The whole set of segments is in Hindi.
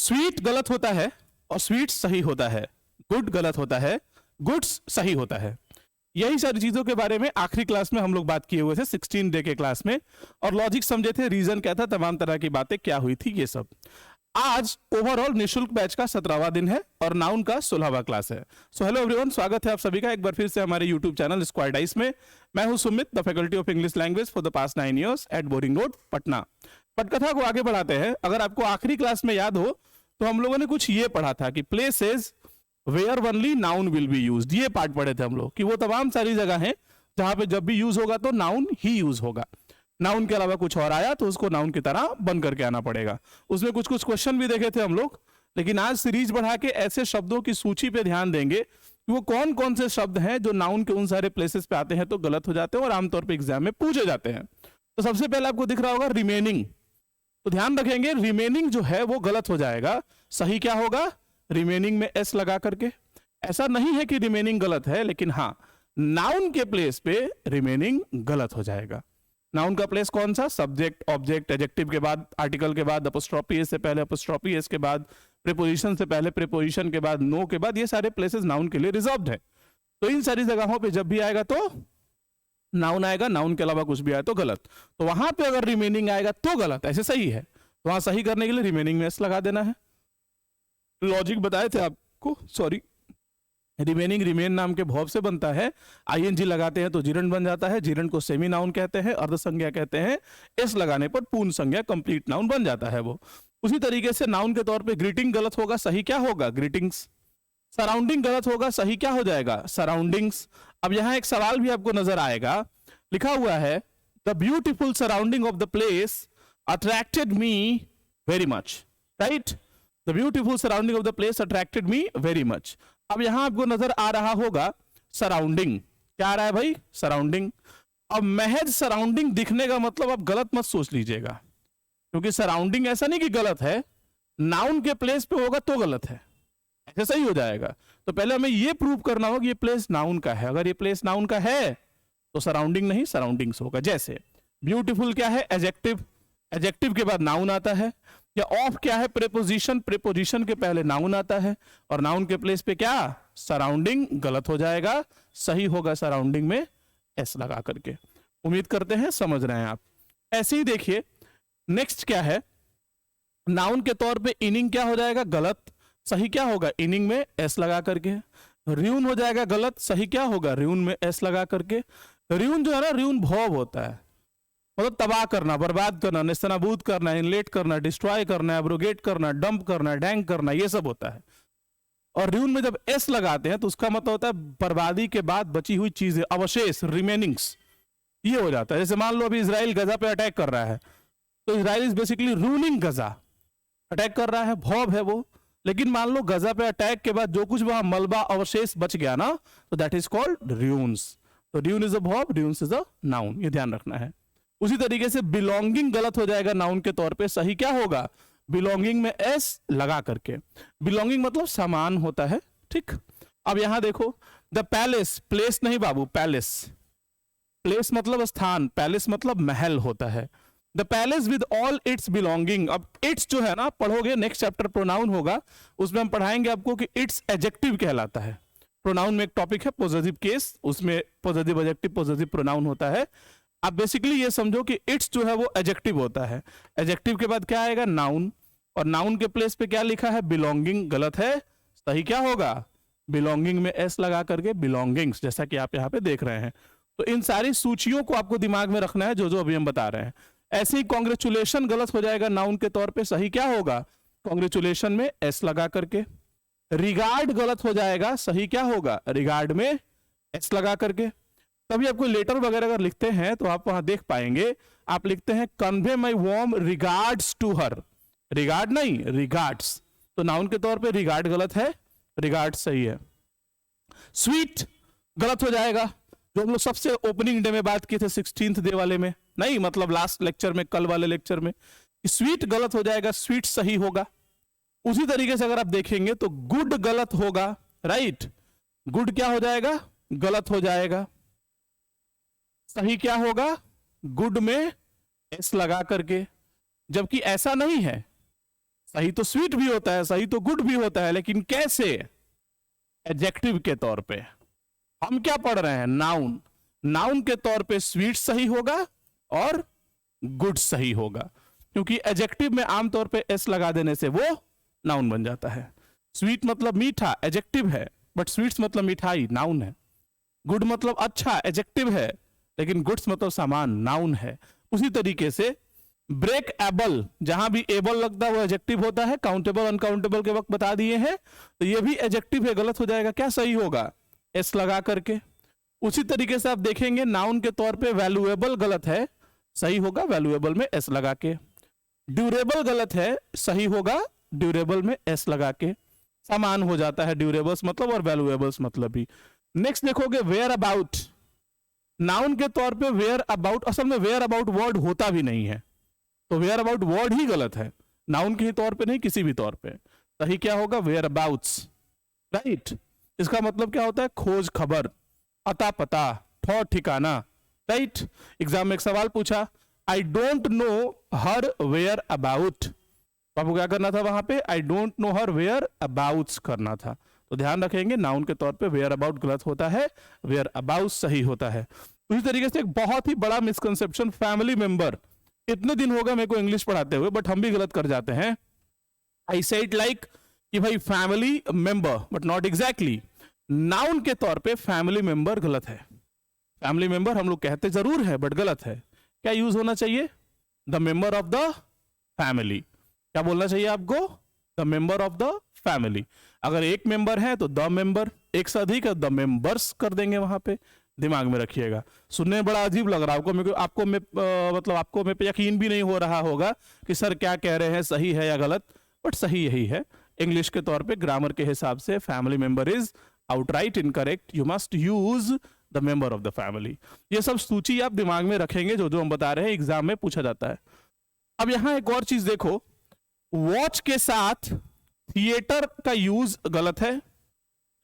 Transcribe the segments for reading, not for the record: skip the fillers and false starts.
स्वीट गलत होता है और स्वीट सही होता है, गुड गलत होता है, गुड्स सही होता है। यही सारी चीजों के बारे में आखिरी क्लास में हम लोग बात किए हुए थे 16 डे के क्लास में, और लॉजिक समझे थे, रीजन क्या था, तमाम तरह की बातें क्या हुई थी, ये सब। आज ओवरऑल निशुल्क बैच का 17वां दिन है और नाउन का 16वां क्लास है। सो हेलो एवरीवन, स्वागत है आप सभी का एक बार फिर से हमारे यूट्यूब चैनल स्क्वायर डाइस में। मैं हूं Sumit, the faculty of English language for the past 9 years at Boring Road, Patna. पटकथा को आगे बढ़ाते हैं। अगर आपको आखिरी क्लास में याद हो तो हम लोगों ने कुछ ये पढ़ा था कि places where only noun will be used. ये पार्ट पढ़े थे हम लोग कि वो तमाम सारी जगह हैं जहां पे जब भी यूज होगा तो नाउन ही यूज होगा, नाउन के अलावा कुछ और आया तो उसको नाउन की तरह बन करके आना पड़ेगा। उसमें कुछ कुछ क्वेश्चन भी देखे थे हम लोग, लेकिन आज सीरीज बढ़ा के ऐसे शब्दों की सूची पे ध्यान देंगे कि वो कौन कौन से शब्द हैं जो नाउन के उन सारे प्लेसेस पे आते हैं तो गलत हो जाते हैं और आमतौर पे एग्जाम में पूछे जाते हैं। तो सबसे पहले आपको दिख रहा होगा रिमेनिंग, तो ध्यान रखेंगे रिमेनिंग जो है वो गलत हो जाएगा। सही क्या होगा? रिमेनिंग में एस लगा करके। ऐसा नहीं है कि रिमेनिंग गलत है, लेकिन हाँ, नाउन के प्लेस पे रिमेनिंग गलत हो जाएगा। नाउन का प्लेस कौन सा? सब्जेक्ट, ऑब्जेक्ट, एडजेक्टिव के बाद, आर्टिकल के बाद, अपोस्ट्रोफी एस से पहले, अपोस्ट्रोफी एस के बाद, प्रीपोजिशन से पहले, प्रीपोजिशन के बाद, नो के बाद, ये सारे प्लेसेस नाउन के लिए रिजर्व्ड है। तो इन सारी जगहों पे जब भी आएगा तो नाउन आएगा, नाउन के अलावा कुछ भी आए तो गलत। तो वहां पे अगर रिमेनिंग आएगा तो गलत, ऐसे सही है। तो वहां सही करने के लिए रिमेनिंग में एस लगा देना है। लॉजिक बताए थे आपको, सॉरी। रिमेनिंग रिमेन नाम के भॉव से बनता है, आईएनजी लगाते हैं तो जीरंड बन जाता है, जीरंड को सेमी नाउन कहते हैं, अर्ध संज्ञा कहते हैं, एस लगाने पर पूर्ण संज्ञा कंप्लीट नाउन बन जाता है वो। उसी तरीके से नाउन के तौर पे ग्रीटिंग गलत होगा, सही क्या होगा? ग्रीटिंग्स। सराउंडिंग गलत होगा, सही क्या हो जाएगा? सराउंडिंग्स। अब यहां एक सवाल भी आपको नजर आएगा, लिखा हुआ है the beautiful surrounding of the place attracted me very much, right? The beautiful surrounding of the place attracted me very much. अब यहां आपको नजर आ रहा होगा सराउंडिंग, क्या आ रहा है भाई? सराउंडिंग। अब महज सराउंडिंग दिखने का मतलब आप गलत मत सोच लीजिएगा, क्योंकि सराउंडिंग ऐसा नहीं कि गलत है, नाउन के प्लेस पे होगा तो गलत है, ऐसे सही हो जाएगा। तो पहले हमें ये प्रूव करना होगा कि ये प्लेस नाउन का है। अगर ये प्लेस नाउन का है तो सराउंडिंग नहीं, सराउंडिंग्स होगा। जैसे ब्यूटीफुल क्या है? एडजेक्टिव, एडजेक्टिव के बाद नाउन आता है। या ऑफ क्या है? प्रीपोजिशन, प्रीपोजिशन के पहले नाउन आता है, और नाउन के प्लेस पे क्या? सराउंडिंग। गलत हो जाएगा, सही होगा सराउंडिंग में एस लगा करके। उम्मीद करते हैं समझ रहे हैं आप। ऐसे ही देखिए नेक्स्ट क्या है, नाउन के तौर पे इनिंग क्या हो जाएगा? गलत। सही क्या होगा? इनिंग में एस लगा करके। र्यून हो जाएगा गलत, सही क्या होगा? र्यून में एस लगा करके। र्यून जो है ना, र्यून भौव होता है, मतलब तबाह करना, बर्बाद करना, नेस्तनाबूद करना, इनलेट करना, डिस्ट्रॉय करना, एब्रोगेट करना, डंप करना, डैंक करना, ये सब होता है। और र्यून में जब एस लगाते हैं तो उसका मतलब होता है बर्बादी के बाद बची हुई चीजें, अवशेष, रिमेनिंग्स, ये हो जाता है। जैसे मान लो अभी इजराइल गजा पे अटैक कर रहा है, तो Israel is basically ruling Gaza, attack कर रहा है, भौव है वो। लेकिन मान लो गजा पे अटैक के बाद जो कुछ वहां मलबा अवशेष बच गया ना, तो दैट इज कॉल्ड र्यून्स। तो र्यून इज अ भौव, र्यून्स इज अ नाउन, ये ध्यान रखना है। उसी तरीके से बिलोंगिंग गलत हो जाएगा नाउन के तौर पे, सही क्या होगा? बिलोंगिंग में एस लगा करके। बिलोंगिंग मतलब समान होता है, ठीक। अब यहां देखो द पैलेस, प्लेस नहीं बाबू, पैलेस। प्लेस मतलब स्थान, पैलेस मतलब महल होता है। The palace with all it's belonging. अब इट्स जो है ना, पढ़ोगे नेक्स्ट चैप्टर प्रोनाउन होगा, उसमें हम पढ़ाएंगे आपको कि इट्स एडजेक्टिव कहलाता है। प्रोनाउन में एक टॉपिक है पॉजिटिव केस, उसमें पॉजिटिव एडजेक्टिव पॉजिटिव प्रोनाउन होता है। आप बेसिकली ये समझो कि इट्स जो है वो एडजेक्टिव होता है। एडजेक्टिव के बाद क्या आएगा? नाउन, और नाउन के प्लेस पे क्या लिखा है? बिलोंगिंग। गलत है, सही क्या होगा? बिलोंगिंग में एस लगा करके बिलोंगिंग्स, जैसा कि आप यहाँ पे देख रहे हैं। तो इन सारी सूचियों को आपको दिमाग में रखना है जो जो अभी हम बता रहे हैं। ऐसे ही कॉन्ग्रेचुलेशन गलत हो जाएगा नाउन के तौर पे, सही क्या होगा? कॉन्ग्रेचुलेशन में एस लगा करके। रिगार्ड गलत हो जाएगा, सही क्या होगा? रिगार्ड में एस लगा करके। तभी आपको लेटर वगैरह अगर लिखते हैं तो आप वहां देख पाएंगे, आप लिखते हैं convey my warm regards to her, regard नहीं, रिगार्ड्स। तो नाउन के तौर पे रिगार्ड गलत है, रिगार्ड्स सही है। स्वीट गलत हो जाएगा, जो हम लोग सबसे ओपनिंग डे में बात किए थे 16th डे वाले में, नहीं मतलब लास्ट लेक्चर में, कल वाले लेक्चर में। स्वीट गलत हो जाएगा, स्वीट सही होगा। उसी तरीके से अगर आप देखेंगे तो गुड गलत होगा, राइट? गुड क्या हो जाएगा? गलत हो जाएगा। सही क्या होगा? गुड में एस लगा करके। जबकि ऐसा नहीं है, सही तो स्वीट भी होता है, सही तो गुड भी होता है, लेकिन कैसे? एडजेक्टिव के तौर पे। हम क्या पढ़ रहे हैं? नाउन। नाउन के तौर पे स्वीट सही होगा और गुड सही होगा, क्योंकि एडजेक्टिव में आमतौर पे एस लगा देने से वो नाउन बन जाता है। स्वीट मतलब मीठा, एडजेक्टिव है, बट स्वीट्स मतलब मिठाई, नाउन है। गुड मतलब अच्छा, एडजेक्टिव है, लेकिन गुड्स मतलब सामान, नाउन है। उसी तरीके से ब्रेक एबल, जहां भी एबल लगता है वो एडजेक्टिव होता है। काउंटेबल अनकाउंटेबल के वक्त बता दिए हैं, तो ये भी एडजेक्टिव है, गलत हो जाएगा। क्या सही होगा? एस लगा करके। उसी तरीके से आप देखेंगे नाउन के तौर पे वैल्यूएबल गलत है, सही होगा वैल्यूएबल में एस लगा के। ड्यूरेबल गलत है, सही होगा ड्यूरेबल में एस लगा के। समान हो जाता है ड्यूरेबल्स मतलब और वैल्यूएबल्स मतलब भी। नेक्स्ट देखोगे वेयर अबाउट। नाउन के तौर पे वेयर अबाउट, असल में वेयर अबाउट वर्ड होता भी नहीं है, तो वेयर अबाउट वर्ड ही गलत है, नाउन के तौर पे नहीं, किसी भी तौर पे। सही क्या होगा? Whereabouts, right. इसका मतलब क्या होता है? खोज खबर, अता पता, ठौर ठिकाना, राइट। एग्जाम में एक सवाल पूछा, I don't know her whereabout, तो आपको क्या करना था वहां पे? I don't know her whereabouts करना था। तो ध्यान रखेंगे नाउन के तौर पे वेयर अबाउट गलत होता है, वेयर अबाउट सही होता है। उसी तरीके से एक बहुत ही बड़ा मिसकंसेप्शन, फैमिली मेंबर। इतने दिन होगा मेरे को इंग्लिश पढ़ाते हुए, बट हम भी गलत कर जाते हैं। आई सेड लाइक कि भाई family member, but not exactly. Noun के तौर पे फैमिली मेंबर गलत है। फैमिली मेंबर हम लोग कहते जरूर है, बट गलत है। क्या यूज होना चाहिए? The member of the family. क्या बोलना चाहिए आपको? The member of the family. अगर एक मेंबर है तो द मेंबर, एक से अधिक है द मेंबर्स कर देंगे वहां पे। दिमाग में रखिएगा। सुनने में बड़ा अजीब लग रहा है आपको मतलब आपको मैं पे यकीन भी नहीं हो रहा होगा कि सर क्या कह रहे हैं, सही है या गलत, बट सही यही है। इंग्लिश के तौर पे ग्रामर के हिसाब से family member is outright incorrect, you must use the member of the family. ये सब सूची आप दिमाग में रखेंगे, जो जो हम बता रहे हैं एग्जाम में पूछा जाता है। अब यहां एक और चीज देखो, वॉच के साथ थिएटर का यूज गलत है,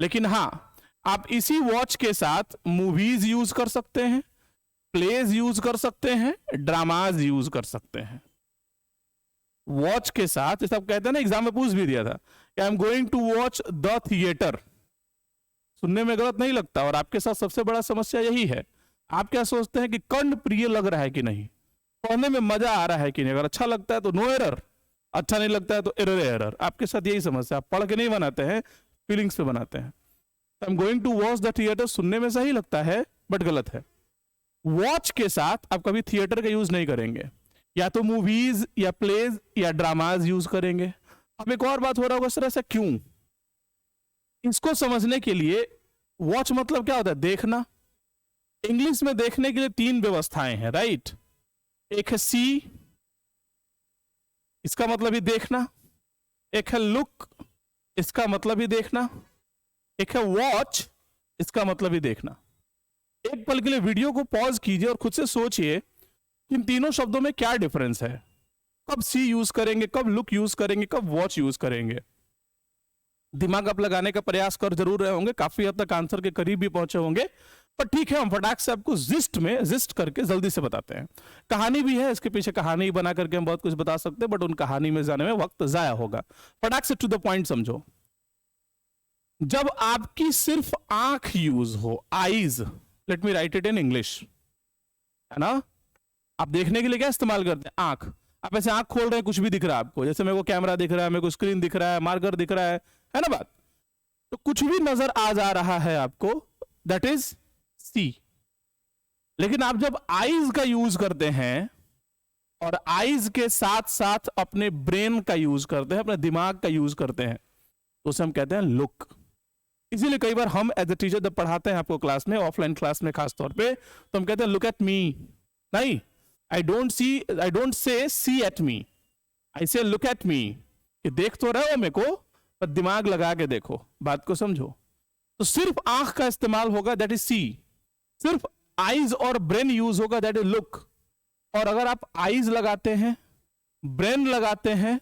लेकिन हां आप इसी वॉच के साथ मूवीज यूज कर सकते हैं, प्लेज यूज कर सकते हैं, ड्रामाज यूज कर सकते हैं। वॉच के साथ, ये सब कहते हैं ना, एग्जाम में पूछ भी दिया था कि I am going to watch the theatre. सुनने में गलत नहीं लगता, और आपके साथ सबसे बड़ा समस्या यही है। आप क्या सोचते हैं कि कर्ण प्रिय लग रहा है कि नहीं, पढ़ने में मजा आ रहा है कि नहीं। अगर अच्छा लगता है तो नो एरर, अच्छा नहीं लगता है तो एरर एरर। आपके साथ यही समस्या, आप पढ़ के नहीं बनाते हैं, फीलिंग्स पे बनाते हैं। I am going to watch the theatre सुनने में सही लगता है, बट गलत है। वॉच के साथ आप कभी थिएटर का यूज नहीं करेंगे, या तो मूवीज या प्लेज या ड्रामाज यूज करेंगे। अब एक और बात हो रहा होगा, सर ऐसा क्यों? इसको समझने के लिए, वॉच मतलब क्या होता है? देखना। इंग्लिश में देखने के लिए तीन व्यवस्थाएं हैं, राइट। एक है सी, इसका मतलब ही देखना। एक है लुक, इसका मतलब ही देखना। एक है वॉच, इसका मतलब ही देखना। एक पल के लिए वीडियो को पॉज कीजिए और खुद से सोचिए इन तीनों शब्दों में क्या डिफरेंस है। कब सी यूज करेंगे, कब लुक यूज करेंगे, कब वॉच यूज करेंगे। दिमाग आप लगाने का प्रयास कर जरूर रहे होंगे, काफी हद तक आंसर के करीब भी पहुंचे होंगे, पर ठीक है, हम फटाक से आपको जिस्ट करके जल्दी से बताते हैं। कहानी भी है, इसके पीछे कहानी बना करके हम बहुत कुछ बता सकते हैं, बट उन कहानी में जाने में वक्त जाया होगा। फटाक से टू द पॉइंट समझो। जब आपकी सिर्फ आंख यूज हो, eyes, let me right it in English, है ना। आप देखने के लिए क्या इस्तेमाल करते हैं? आंख। आप ऐसे आंख खोल रहे हैं, कुछ भी दिख रहा है आपको, जैसे मेरे को कैमरा दिख रहा है, मेरे को स्क्रीन दिख रहा है, मार्कर दिख रहा है ना बात। तो कुछ भी नजर आ जा रहा है आपको, दैट इज सी। लेकिन आप जब आईज का यूज करते हैं और आईज के साथ साथ अपने ब्रेन का यूज करते हैं, अपने दिमाग का यूज करते हैं, तो उसे हम कहते हैं लुक। इसीलिए कई बार हम एज ए टीचर जब पढ़ाते हैं आपको क्लास में, ऑफलाइन क्लास में खास तौर पे, तो हम कहते हैं लुक एट मी। नहीं, I don't say C at me, आई से लुक एट मी, कि देख तो रहे हो मेरे को, पर दिमाग लगा के देखो, बात को समझो। तो सिर्फ आंख का इस्तेमाल होगा, दैट इज सी। सिर्फ आईज और ब्रेन यूज होगा, दैट इज लुक। और अगर आप आईज लगाते हैं, ब्रेन लगाते हैं,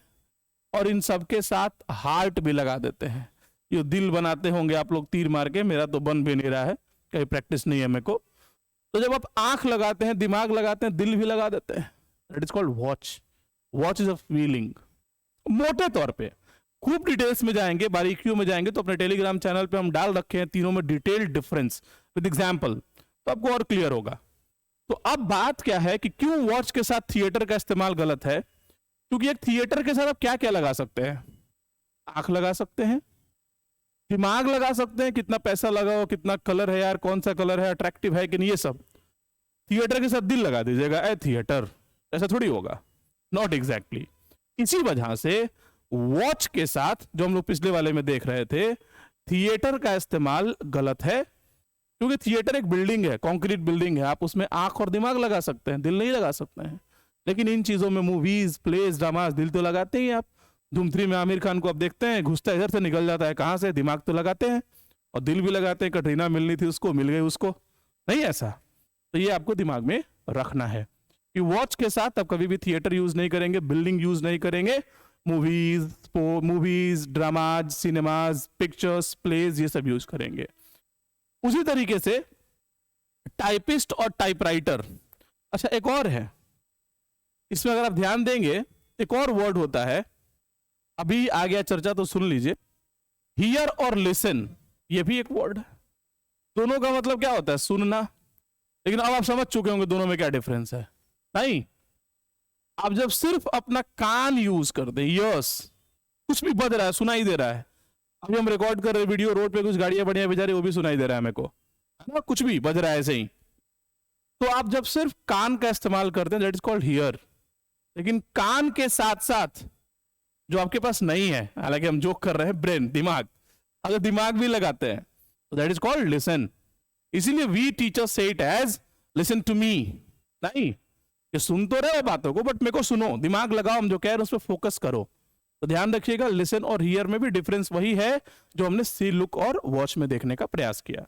और इन सबके साथ हार्ट भी लगा देते हैं, ये दिल बनाते होंगे आप लोग तीर मार के, मेरा तो बन भी नहीं रहा है, कहीं प्रैक्टिस नहीं है मेरे को। तो जब आप आंख लगाते हैं, दिमाग लगाते हैं, दिल भी लगा देते हैं, that is called watch. Watch is a feeling. मोटे तौर पे। खूब डिटेल्स में जाएंगे, बारीकियों में जाएंगे तो अपने टेलीग्राम चैनल पे हम डाल रखे हैं तीनों में डिटेल्ड डिफरेंस विद एग्जांपल, तो आपको और क्लियर होगा। तो अब बात क्या है कि क्यों वॉच के साथ थिएटर का इस्तेमाल गलत है? क्योंकि एक थिएटर के साथ आप क्या क्या लगा सकते हैं? आंख लगा सकते हैं, दिमाग लगा सकते हैं, कितना पैसा लगाओ, कितना कलर है यार, कौन सा कलर है, अट्रैक्टिव है कि नहीं, ये सब। थिएटर के साथ दिल लगा दीजिएगा, ए थिएटर, ऐसा थोड़ी होगा, नॉट एग्जैक्टली। इसी वजह से वॉच के साथ, जो हम लोग पिछले वाले में देख रहे थे, थिएटर का इस्तेमाल गलत है। क्योंकि थिएटर एक बिल्डिंग है, कॉन्क्रीट बिल्डिंग है, आप उसमें आंख और दिमाग लगा सकते हैं, दिल नहीं लगा सकते हैं। लेकिन इन चीजों में, मूवीज, प्लेज, ड्रामास, दिल तो लगाते ही आप। धूम 3 में आमिर खान को आप देखते हैं, घुसता इधर से निकल जाता है, कहां से? दिमाग तो लगाते हैं और दिल भी लगाते हैं। कटरीना मिलनी थी उसको, मिल गई उसको, नहीं ऐसा? तो ये आपको दिमाग में रखना है कि वॉच के साथ आप कभी भी थिएटर यूज नहीं करेंगे, बिल्डिंग यूज नहीं करेंगे, movies, dramas, cinemas, pictures, plays, ये सब यूज करेंगे। उसी तरीके से टाइपिस्ट और टाइपराइटर। अच्छा, एक और है इसमें, अगर आप ध्यान देंगे, एक और वर्ड होता है, अभी आ गया चर्चा तो सुन लीजिए, हियर और लिसन, ये भी एक वर्ड है। दोनों का मतलब क्या होता है? सुनना। लेकिन अब आप समझ चुके होंगे दोनों में क्या डिफरेंस है, नहीं? आप जब सिर्फ अपना कान यूज करते हैं, यस, कुछ भी बज रहा है, सुनाई दे रहा है। अभी हम रिकॉर्ड कर रहे वीडियो, रोड पे कुछ गाड़ियां बढ़िया बेचारी, वो भी सुनाई दे रहा है मेरे को, है ना? कुछ भी बज रहा है ऐसे ही। तो आप जब सिर्फ कान का इस्तेमाल करते हैं, दैट इज कॉल्ड हियर। लेकिन कान के साथ साथ जो आपके पास नहीं है, हालांकि हम जोक कर रहे हैं, ब्रेन, दिमाग, अगर दिमाग भी लगाते हैं तो दैट इज कॉल्ड लिसन। इसीलिए we teachers say it as listen to me, नहीं कि सुन तो रहे हो बातों को, बट मेरे को सुनो, दिमाग लगाओ, हम जो कह रहे हैं उस पर फोकस करो। तो ध्यान रखिएगा, लिसन और हियर में भी डिफरेंस वही है जो हमने सी, लुक और वॉच में देखने का प्रयास किया।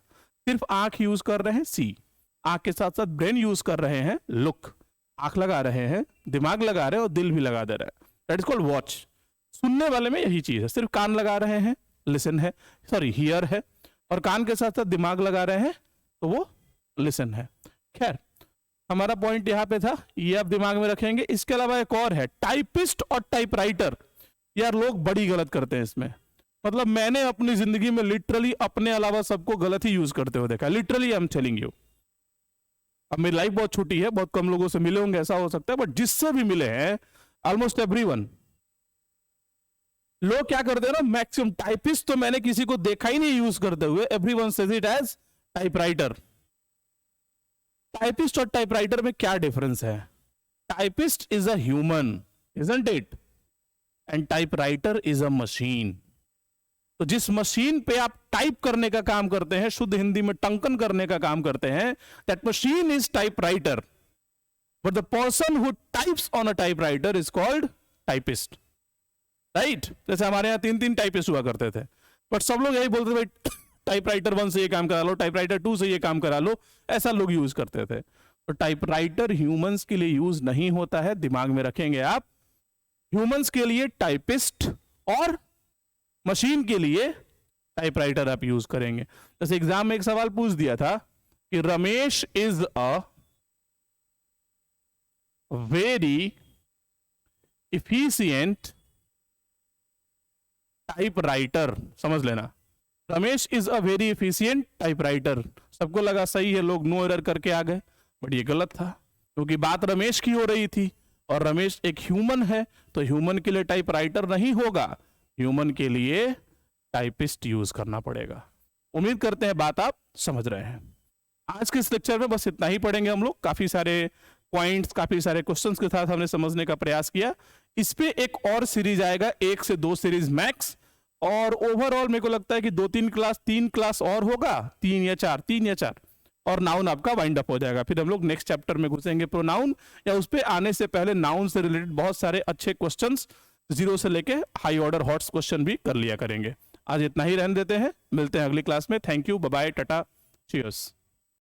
सिर्फ आंख यूज कर रहे हैं, सी, आंख के साथ साथ ब्रेन यूज कर रहे हैं, लुक, आंख लगा रहे हैं, दिमाग लगा रहे हैं और दिल भी लगा दे रहे हैं, दैट इज कॉल्ड वॉच। सुनने वाले में यही चीज है, सिर्फ कान लगा रहे हैं, लिसन है, सॉरी हियर है, और कान के साथ साथ दिमाग लगा रहे हैं तो वो लिसन है। खैर, हमारा पॉइंट यहां पे था, ये आप दिमाग में रखेंगे। इसके अलावा एक और है, टाइपिस्ट और टाइपराइटर। यार लोग बड़ी गलत करते हैं इसमें, मतलब मैंने अपनी जिंदगी में लिटरली अपने अलावा सबको गलत ही यूज करते हुए देखा, literally I am telling you. अब मेरी लाइफ बहुत छोटी है, बहुत कम लोगों से मिले होंगे, ऐसा हो सकता है, बट जिससे भी मिले हैं, ऑलमोस्ट एवरीवन, लोग क्या करते हैं ना, मैक्सिमम टाइपिस्ट तो मैंने किसी को देखा ही नहीं यूज करते हुए, everyone says it as typewriter. Typist और टाइपराइटर में क्या डिफरेंस है? Typist is a human, isn't it, and typewriter is a machine. तो जिस मशीन पे आप टाइप करने का काम करते हैं, शुद्ध हिंदी में टंकन करने का काम करते हैं, that machine is typewriter, but the person who types on a typewriter is called typist, right? जैसे हमारे यहाँ 3 टाइपिस्ट हुआ करते थे, बट सब लोग यही बोलते थे, भाई टाइपराइटर 1 से ये काम करा लो, टाइपराइटर 2 से ये काम करा लो, ऐसा लोग यूज करते थे। तो टाइपराइटर ह्यूमंस के लिए यूज नहीं होता है, दिमाग में रखेंगे आप। ह्यूमंस के लिए टाइपिस्ट और मशीन के लिए टाइपराइटर आप यूज करेंगे। जैसे एग्जाम में एक सवाल पूछ दिया था कि Ramesh is a very efficient typewriter, समझ लेना, Ramesh is a very efficient typewriter. सबको लगा सही है, लोग नो एरर करके आ गए, बट ये गलत था, क्योंकि बात रमेश की हो रही थी और रमेश एक ह्यूमन है, तो ह्यूमन के लिए टाइपराइटर नहीं होगा, ह्यूमन के लिए टाइपिस्ट यूज करना पड़ेगा। उम्मीद करते हैं बात आप समझ रहे हैं। आज के इस लेक्चर में बस इतना ही पढ़ेंगे हम लोग, काफी सारे पॉइंट्स, काफी सारे क्वेश्चंस के साथ हमने समझने का प्रयास किया। इस पे एक और सीरीज आएगा, 1 से 2 सीरीज मैक्स, और ओवरऑल मेरे को लगता है कि 3 क्लास और होगा, 3 या 4, और नाउन आपका वाइंड अप हो जाएगा। फिर हम लोग नेक्स्ट चैप्टर में घुसेंगे प्रोनाउन, या उस पे आने से पहले नाउन से रिलेटेड बहुत सारे अच्छे क्वेश्चंस, 0 से लेके हाई ऑर्डर हॉट्स क्वेश्चन भी कर लिया करेंगे। आज इतना ही रहने देते हैं, मिलते हैं अगली क्लास में। Thank you, bye bye, tata, cheers.